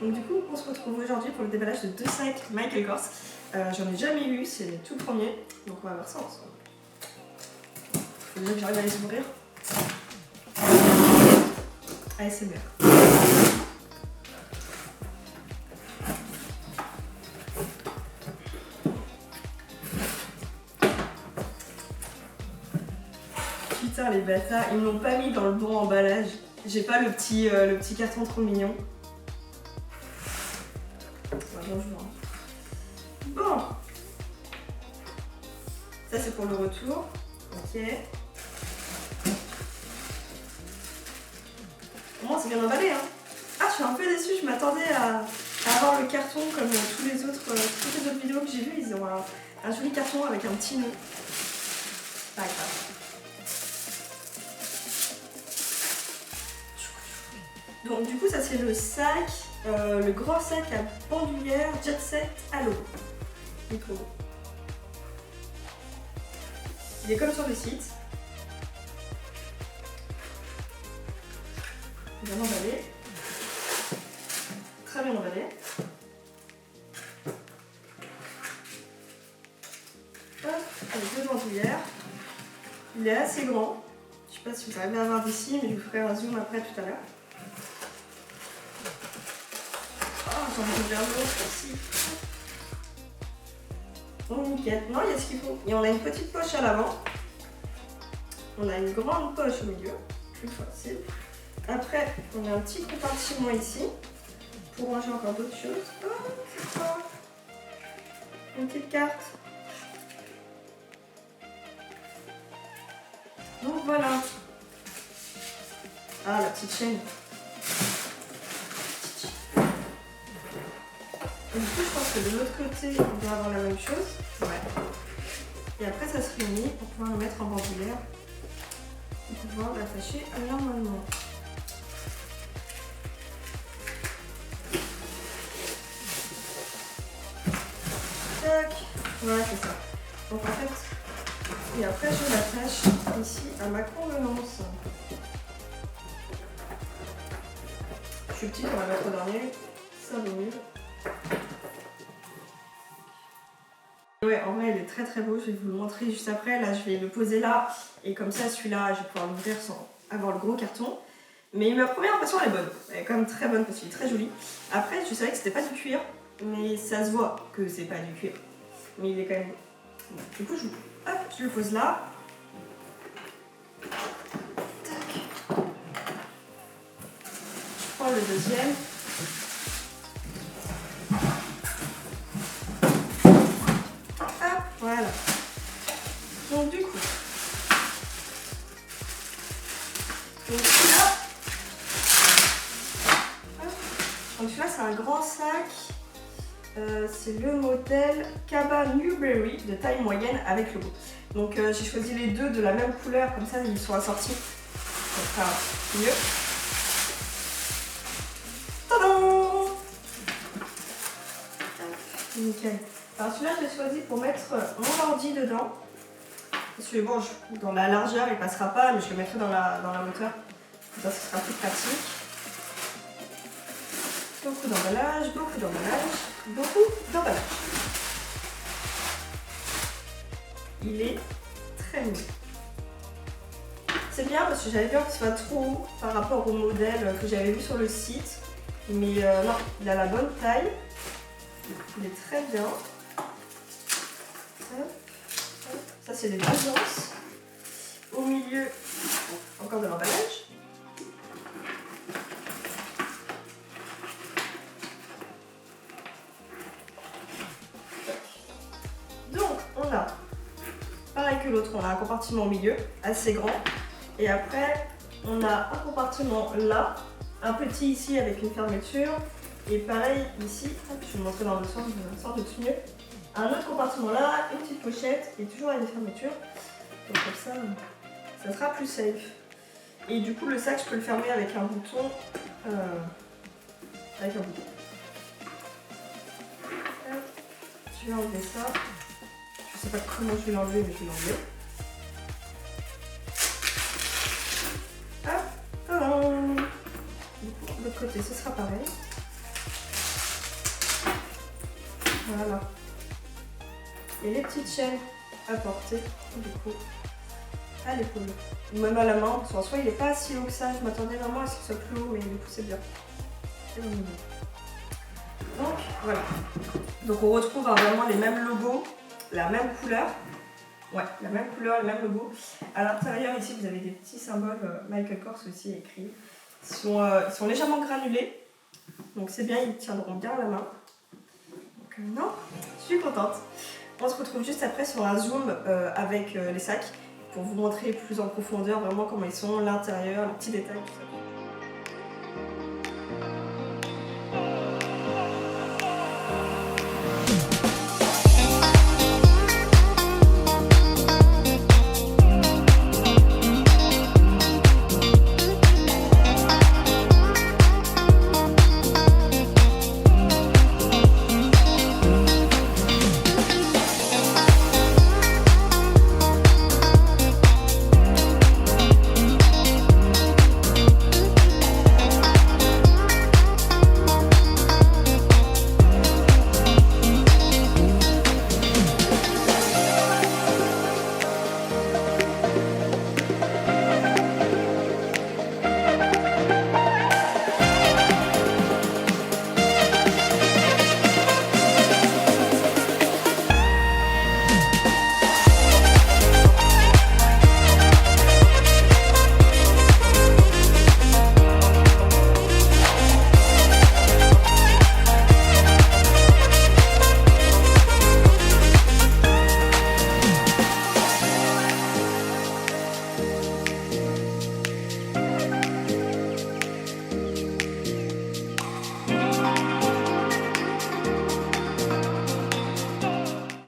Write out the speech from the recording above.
Donc du coup, on se retrouve aujourd'hui pour le déballage de 2 sacs Michael Kors. J'en ai jamais eu, c'est le tout premier, donc on va voir ça ensemble. Faut déjà que j'arrive à les ouvrir. ASMR. Putain les bâtards, ils me l'ont pas mis dans le bon emballage. J'ai pas le petit carton trop mignon. Bonjour. Bon. Ça c'est pour le retour. Ok. Au moins c'est bien emballé hein. Ah je suis un peu déçue, je m'attendais à avoir le carton comme toutes les autres vidéos que j'ai vues. Ils ont un joli carton avec un petit nœud. Pas grave. Donc du coup ça c'est le sac, le grand sac à bandoulière Jet Set à l'eau. Il est trop beau. Il est comme sur le site. Bien emballé. Très bien emballé. Hop, avec 2 bandoulières. Il est assez grand. Je sais pas si vous arrivez à voir d'ici, mais je vous ferai un zoom après tout à l'heure. J'en ai bien l'autre aussi. Bon, nickel. Non, il y a ce qu'il faut. Et on a une petite poche à l'avant. On a une grande poche au milieu. Plus facile. Après, on a un petit compartiment ici. Pour ranger encore d'autres choses. Oh, c'est quoi? Une petite carte. Donc voilà. Ah, la petite chaîne. Et du coup, je pense que de l'autre côté, on doit avoir la même chose. Ouais. Et après, ça se réunit pour pouvoir le mettre en bandoulière et pouvoir l'attacher normalement. Tac. Voilà, c'est ça. Donc en fait, et après, je l'attache ici à ma convenance. Je suis petite, on va mettre au dernier. Ça vaut mieux. Ouais, en vrai, il est très très beau. Je vais vous le montrer juste après. Là, je vais le poser là. Et comme ça, celui-là, je vais pouvoir l'ouvrir sans avoir le gros carton. Mais ma première impression, elle est bonne. Elle est quand même très bonne parce qu'il est très joli. Après, je savais que c'était pas du cuir. Mais ça se voit que c'est pas du cuir. Mais il est quand même bon. Du coup, je le pose là. Tac. Je prends le deuxième. Voilà. Donc du coup, celui-là c'est un grand sac. C'est le modèle Kaba Newberry de taille moyenne avec le logo. Donc j'ai choisi les deux de la même couleur, comme ça ils sont assortis. Ça sera mieux. Tadam! Nickel. Alors celui-là je l'ai choisi pour mettre mon ordi dedans. Parce que bon, dans la largeur il passera pas, mais je le mettrai dans la hauteur. Ça ce sera plus pratique. Beaucoup d'emballage, beaucoup d'emballage, beaucoup d'emballage. Il est très mignon. C'est bien parce que j'avais peur qu'il soit trop haut par rapport au modèle que j'avais vu sur le site. Mais non, il a la bonne taille. Il est très bien. Ça c'est des agences. Au milieu, encore de l'emballage. Donc on a, pareil que l'autre, on a un compartiment au milieu, assez grand. Et après, on a un compartiment là, un petit ici avec une fermeture. Et pareil ici, je vais vous montrer dans le sens de mieux. Un autre compartiment là, une petite pochette et toujours avec des fermetures. Donc comme ça sera plus safe. Et du coup le sac je peux le fermer avec un bouton. Je vais enlever ça. Je sais pas comment je vais l'enlever mais je vais l'enlever. Hop, tadam. Du coup, de l'autre côté ce sera pareil. Voilà. Et les petites chaînes à porter, du coup, à l'épaule. Ou même à la main, parce qu'en soi il n'est pas si haut que ça. Je m'attendais vraiment à ce qu'il soit plus haut, mais du coup c'est bien. C'est bon. Donc voilà. Donc on retrouve vraiment les mêmes logos, la même couleur. Ouais, la même couleur, le même logo. À l'intérieur ici vous avez des petits symboles Michael Kors aussi écrits. Ils sont légèrement granulés. Donc c'est bien, ils tiendront bien à la main. Donc non, je suis contente. On se retrouve juste après sur un zoom avec les sacs pour vous montrer plus en profondeur vraiment comment ils sont, l'intérieur, les petits détails, tout ça.